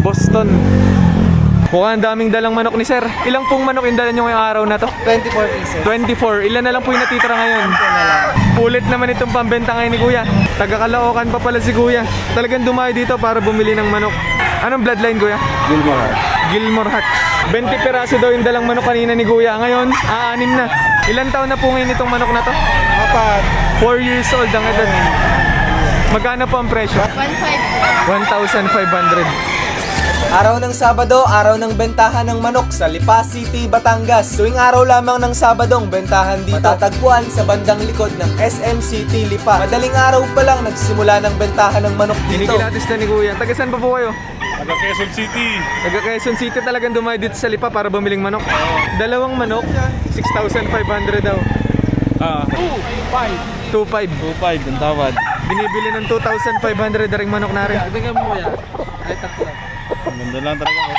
Boston. Mukhang daming dalang manok ni sir. Ilang pong manok yung dala nyo ngayong araw na to? 24 pieces. 24. Ilan na lang po yung natitira ngayon? Pulit naman itong pambenta ngayon ni kuya. Taga Caloocan pa pala si kuya. Talagang dumayo dito para bumili ng manok. Anong bloodline kuya? Gilmore Heart. Gilmore Hatch. 20 peraso daw yung dalang manok kanina ni kuya. Ngayon, 6 na. Ilan taon na po ngayon itong manok na to? 4 years old ang edad. Magkano po ang presyo? 1,500. Araw ng Sabado, araw ng bentahan ng manok sa Lipa City, Batangas. Tuwing araw lamang ng Sabado ang bentahan dito matatagpuan sa bandang likod ng SM City, Lipa. Madaling araw pa lang nagsimula ng bentahan ng manok dito. Kinikilatis na ni kuya. Taga saan pa po kayo? Taga Quezon City. Taga Quezon City talagang dumayo dito sa Lipa para bumiling manok. Dalawang manok, 6,500 daw. 2,500. 2.5 ang tawad. Binibili ng 2,500 na ring manok na rin. Tingnan mo yan. Ay, tatlo. Ang ganda lang talaga.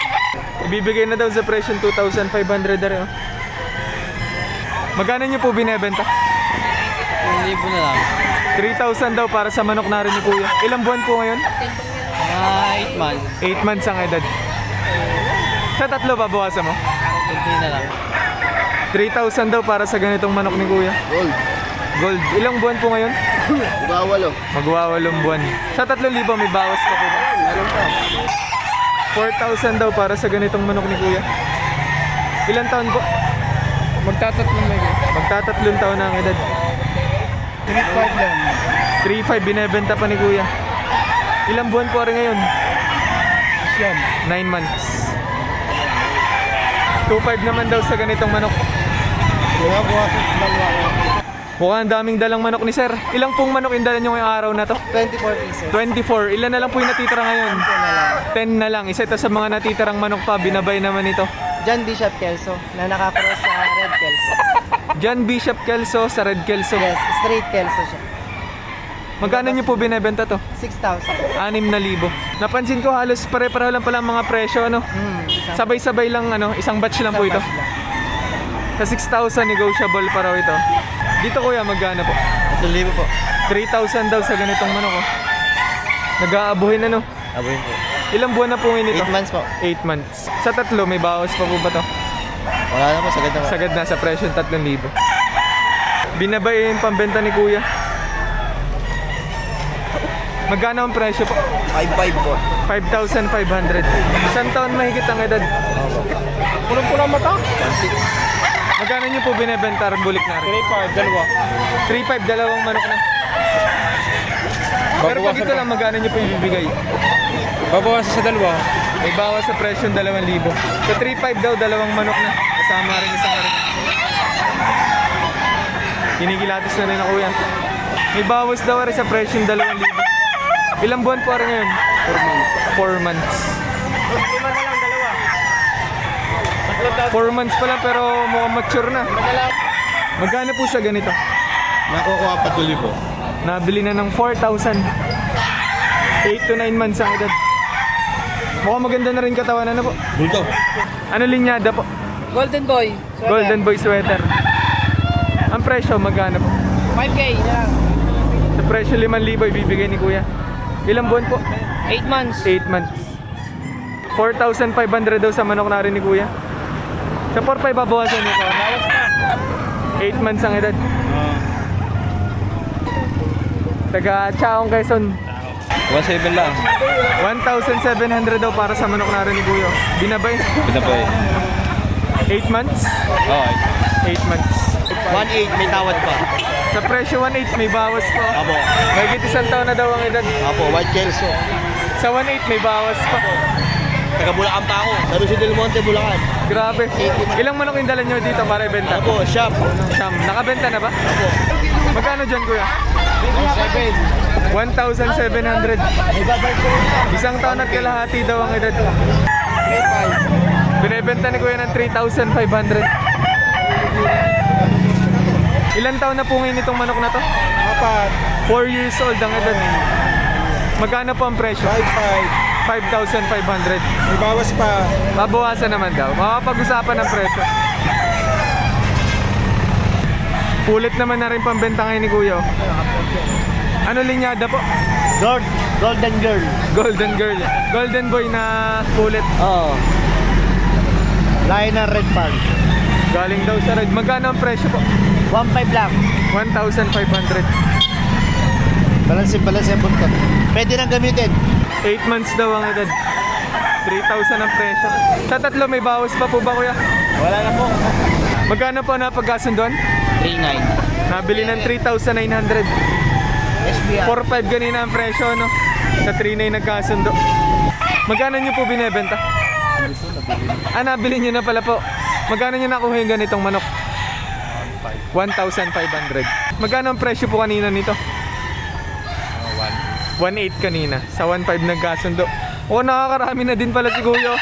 Ibibigay na daw sa presyo 2,500 na rin. Magkano nyo po binebenta? 1,000 na lang. 3,000 daw para sa manok na rin ni kuya. Ilang buwan po ngayon? 8 months. 8 months ang edad. Sa tatlo babawasan mo? 20 na lang. 3,000 daw para sa ganitong manok ni kuya. Gold. Gold. Ilang buwan po ngayon? Bawalo. Magwawalong buwan. Sa 3,000 may bawas pa po ba? Meron pa. 4,000 daw para sa ganitong manok ni kuya. Ilang taon po? Magtatatlong may Magtatatlong taon na ang edad. 3.5 lang. 3,500 binebenta pa ni kuya. Ilang buwan po rin ngayon? Siyam. 9 months. 2,500 naman daw sa ganitong manok. Kaya buwasit lang ako. Mukhang daming dalang manok ni sir. Ilang pong manok yung dala nyo ngayong araw na to? 24 pieces. 24. Ilan na lang po yung natitira ngayon? 10 na lang. Isa ito sa mga natitirang manok pa. Binabay naman ito. John Bishop Kelso na nakakross sa Red Kelso. John Bishop Kelso sa Red Kelso. Yes, straight Kelso siya. Magkano nyo po binebenta to? 6,000. 6,000. Napansin ko halos pare-pareho lang pala ang mga presyo. Ano? Sabay-sabay lang, isang batch lang po ito. Sa 6,000 negotiable pa raw ito. Dito kuya, magkano po? 1,000 po. 3,000 daw sa ganitong manok. Oh. Nag-aabuhin ano? Abuhin po. Ilang buwan na po ngayon ito? 8 months po. 8 months. Sa tatlo, may bawas pa po ba to? Wala na po, sagad na po. Sagad na sa presyo 3,000. Binabay yung pambenta ni kuya. Magkano ang presyo po? 5.5 po. 5,500. Isang taon mahigit ang edad. Pulang-pula mata. 1,600. Magkano nyo po binebenta ang bulik na rin? 3.5, dalawa. 3,500, dalawang manok na. Pero pag ito lang, magkano nyo po ibibigay? Babawasan sa dalawa. May bawas sa presyo 2,000. Sa 3,500 daw, dalawang manok na. Kasama rin isang rin. Kinikilatis na rin ako yan. May bawas daw rin sa presyo 2,000. Ilang buwan po rin ngayon? 4 months. 4 months pa lang pero mukhang mature na. Magkano po sa ganito? Nakukuha pa tuloy po. Nabili na ng 4,000. 8 to 9 months ang edad. Mukhang maganda na rin katawan na po. Bulto. Ano linyada po? Golden Boy. Golden Boy sweater. Ang presyo magkano po? 5K na lang. Sa presyo 5,000 ibibigay ni kuya. Ilang buwan po? 8 months. 8 months. 4,500 daw sa manok na rin ni kuya. Sa 4,500 babawasan niyo po. 8 months ang edad. Taga Chaong Quezon. 1.7 lang. 1,700 daw para sa manok na rin ni kuya. Binabay. Pinapay. 8 months? Okay. 8 months. 1.8 may tawad pa. Sa presyo 1,800 may bawas po. Apo. Mahigit isang taon na daw ang edad. Apo, White Kelso. Sa 1,800 may bawas pa. Taga Bulacan pa ako. Sa Lucio del Monte, Bulacan. Grabe. Ilang manok yung dala nyo dito para ibenta? Apo, shop. Siyam. Nakabenta na ba? Apo. Magkano dyan kuya? 1.7. 1,700. Isang taon at kalahati daw ang edad. 3.5. Binibenta ni kuya ng 3,500. Ilan taon na po ngayon itong manok na to? 4 years old ang edad. Magkano po ang presyo? 5,500. May bawas pa. Babawasan naman daw. Makapag-usapan ng presyo. Pulit naman na rin pambenta ngayon ni kuya. Ano linyada po? Lord. Golden Girl. Golden girl. Golden boy na pulit. Oo. Lahi ng Red Park. Galing daw sa red. Magkano ang presyo po? 1.5 lang. 1,500. Balansin ang buntot. Pwede nang gamitin. 8 months daw ang edad. 3,000 ang presyo. Sa tatlo may bawas pa po ba kuya? Wala na po. Magkano po na pagkasunduan? 3.9. Nabili ng 3,900. SBR. 4,500 ganina ang presyo, no? Sa 3,900 nagkasundo. Magkano nyo po binebenta? Nabili nyo na pala po. Magkano nyo nakuha yung ganitong manok? 1,500. Magkano ang presyo po kanina nito? 1,800 kanina. Sa 1,500 nagkasundo. O, nakakarami na din pala si Kuya.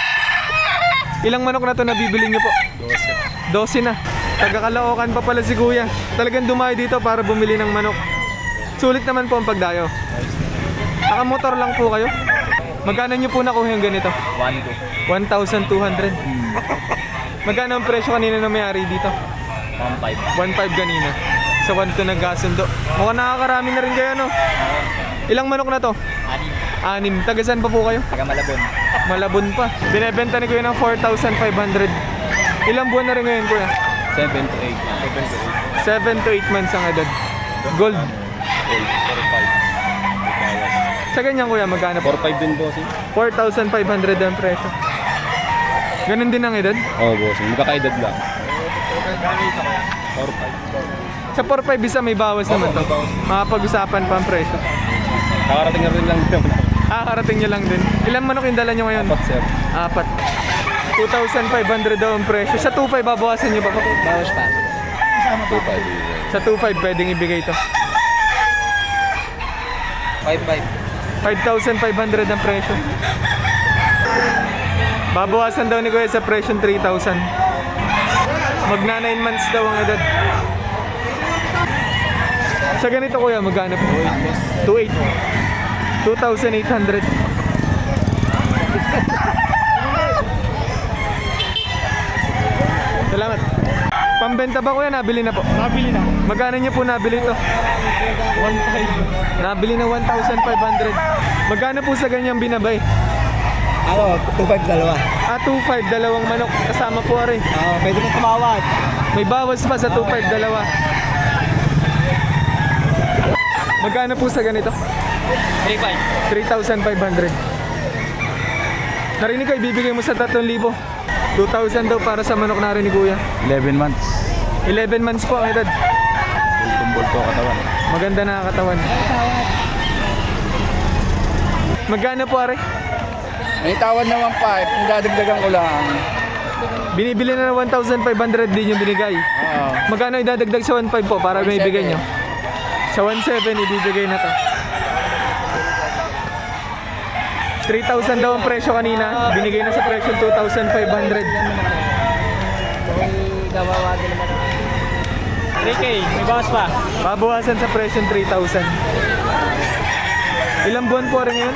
Ilang manok na to nabibili nyo po? 12 na. Taga-Caloocan pa pala si Kuya. Talagang dumayo dito para bumili ng manok. Sulit naman po ang pagdayo. Nakamotor lang po kayo. Magkano nyo po nakuha yung ganito? 1,200. Magkano ang presyo kanina na may-ari dito? 1,500 kanina. Sa 1,200 nagkasundo. Mukhang nakakarami na rin kayo, no? Ilang manok na to? 6. Taga saan pa po kayo? Taga Malabon. Malabon pa. Binebenta ni Kuya ng 4,500. Ilang buwan na rin ngayon, Kuya? 7 to 8. 7 to 8 months ang edad. Gold. 4.5. Sa ganyan, Kuya, magkano po? 4.5 din, bossing. 4,500 ang presyo. Ganun din ang edad? Oo, bossing. Magkakaedad lang. 4.5. Sa 4,500 isa may bawas naman to. Makapag-usapan pa ang presyo. Nakarating na rin lang din. Karating nyo lang din. Ilan manok yung dala nyo ngayon? 4, sir. 4. 2,500 daw ang presyo. Sa 2,500 babawasan nyo pa po? Bawas pa. 2.5. Sa 2,500 pwedeng ibigay to. 5.5. 5,500 ang presyo. Babawasan daw ni Kuya sa presyo 3,000. Magna 9 months daw ang edad. Sa ganito Kuya, magkano po? 2,800. 2,800. Salamat. Pambenta ba Kuya? Nabili na po? Nabili na. Magkano niyo po nabili to? 1.5. Nabili na 1,500. Magkano po sa ganyang binabay? Ano, 2.5 dalawa. 2,500 dalawang manok kasama po rin. Oo, pwede nang tumawad. May bawas pa sa 2,500 dalawa. Magkano po sa ganito? 3,500. Narinig ko, ibibigay mo sa 3,000. 2,000 daw para sa manok na rin ni Kuya. 11 months. 11 months po ang edad. Tumbol ko katawan. Maganda na katawan. Magkano po are? May tawad na 1.5. Kung dadagdagan ko lang. Binibili na ng 1,500 din yung binigay. Oo. Magkano idadagdag sa 1,500 po para may ibigay nyo? Sa 1,700 ibibigay na to. 3,000 daw ang presyo kanina. Binigay na sa presyo 2,500. Gawawagan naman. 3K. May bawas pa. Babawasan sa presyo 3,000. Ilang buwan po rin yun?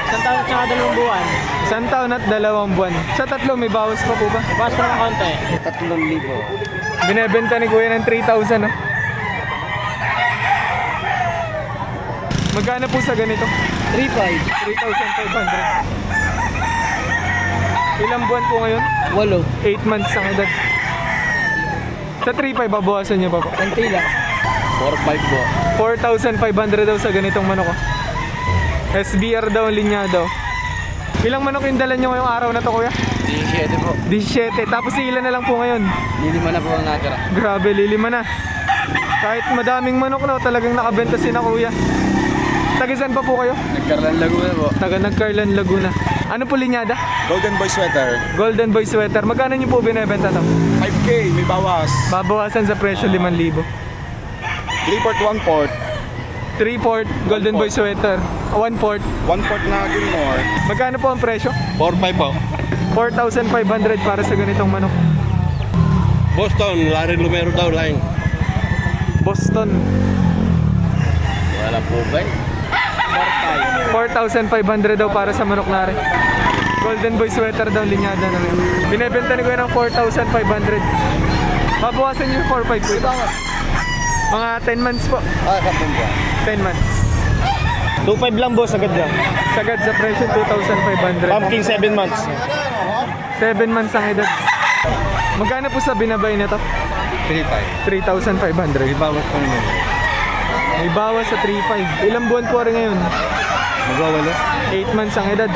1 taon at saka 2 buwan. 1 taon at 2 buwan. Sa tatlo may bawas pa po ba? Bawas pa ng konti. 3,000. Binebenta ni Kuya ng 3,000 no? Magkano po sa ganito? 3.5. 3,500. Ilang buwan po ngayon? 8. 8 months ang edad. Sa 3,500 babawasan niyo pa po. Konti lang. 4.5 po. 4,500 daw sa ganitong manok. SBR daw ang linya daw. Ilang manok yung dala nyo ngayong araw na to Kuya? 17 po. 17. Tapos ilan na lang po ngayon? Lilima na po ang natira. Grabe, lilima na. Kahit madaming manok na, talagang nakabenta si na Kuya. Taga saan pa po kayo? Nagkarlan Laguna po. Taga Nagcarlan, Laguna. Ano po linyada? Golden Boy Sweater. Golden Boy Sweater. Magkano nyo po binibenta to? 5K, may bawas. Babawasan sa presyo 5,000. 3-port, 1-port. 3/4 Golden Boy Sweater. 1/4. 1-port na Gilmore. Magkano po ang presyo? 4-5 po. 4,500 para sa ganitong manok. Boston, Larry Lumero daw, line. Boston. Wala po ba? 4,500 daw para sa manok na rin. Golden Boy Sweater daw linyada na rin. Binebenta ni Kuya ng 4,500. Babawasan niyo 4,500 po. Mga 10 months po. 10 months. 2.5 lang boss, agad na. Sagad sa presyo, 2,500. Pumpkin 7 months. 7 months ang edad. Magkano po sa binabay na to? 3.5. 3,500. Ibawas pa naman. May bawas sa 3,500. Ilang buwan po rin ngayon? Magwawalo? 8 months ang edad.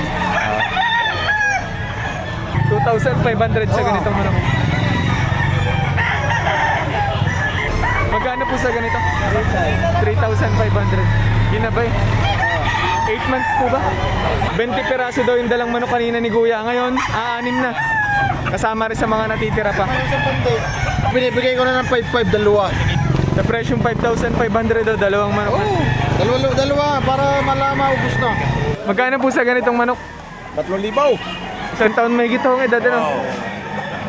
2,500 sa ganitong manok. Magkano po sa ganito? 3,500. Ginabay. 8 months po ba? 20 peraso daw yung dalang manok kanina ni Kuya. Ngayon, 6 na. Kasama rin sa mga natitira pa. Binibigay ko na ng 5.5, dalawa. Sa presyong 5,500 daw, dalawang manok. Dalawa, para malama, ubus na. Magkano po sa ganitong manok? 3,000. Isang taon may gito ang edad, ano?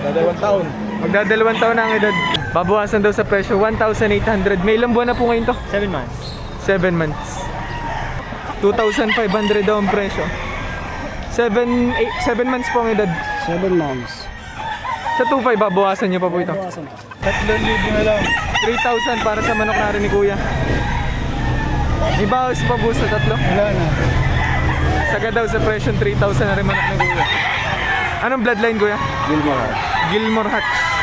Dadalawang taon. Magdadalawang taon na ang edad. Babawasan daw sa presyo, 1,800. May ilang buwan na po ngayon to? 7 months. 7 months. 2,500 daw ang presyo. 7 months po ang edad. 7 months. Sa 2,500 babawasan niyo pa po ito. 3,000 na lang. 3,000 para sa manok na rin ni Kuya. May bawas pa po sa tatlo. Wala na. Sagad daw sa presyo, 3,000 na rin manok ni Kuya. Anong bloodline, Kuya? Gilmore. Gilmore Hatch.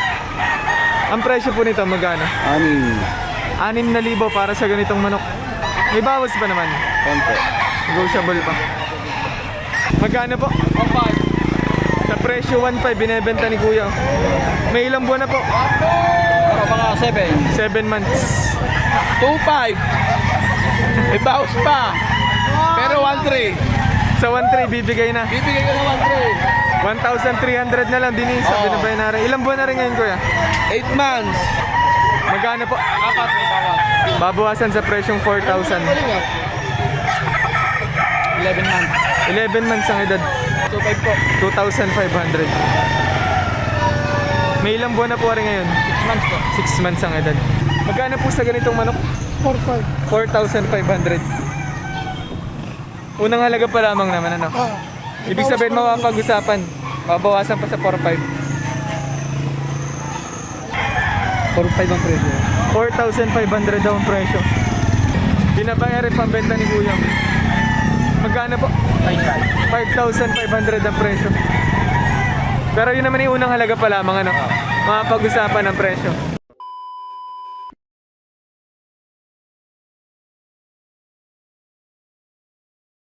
Ang presyo po nito magkano? 6,000 para sa ganitong manok. May bawas pa naman. Konti. Negotiable pa. Magkano po? 1,500. Sa presyo 1,500 binebenta ni Kuya. May ilang buwan na po? Mga 7. 7 months. 2.5. May bawas pa. Pero 1.3. Sa 1,300 bibigay na. Bibigay ko na 1.3. 1,300 na lang din isa. Binabay na rin. Ilang buwan na rin ngayon, Kuya? 8 months. Magkano po? 4 may bawas. Babawasan sa presyong 4,000. 11 months. 11 months ang edad. 2.5 po. 2,500. May ilang buwan na po rin ngayon? 6 months po. 6 months ang edad. Magkano po sa ganitong manok? 4,500. Unang halaga pa lamang naman, ano? Ibig sabihin mapapag-usapan. Babawasan pa sa 4,500. 4.5 ang presyo. 4,500 daw ang presyo. Binabayaran pambenta ni Kuya. Magkano po? 5,500 ang presyo. Pero yun naman yung unang halaga pa lamang, ano? Mapag-usapan ang presyo.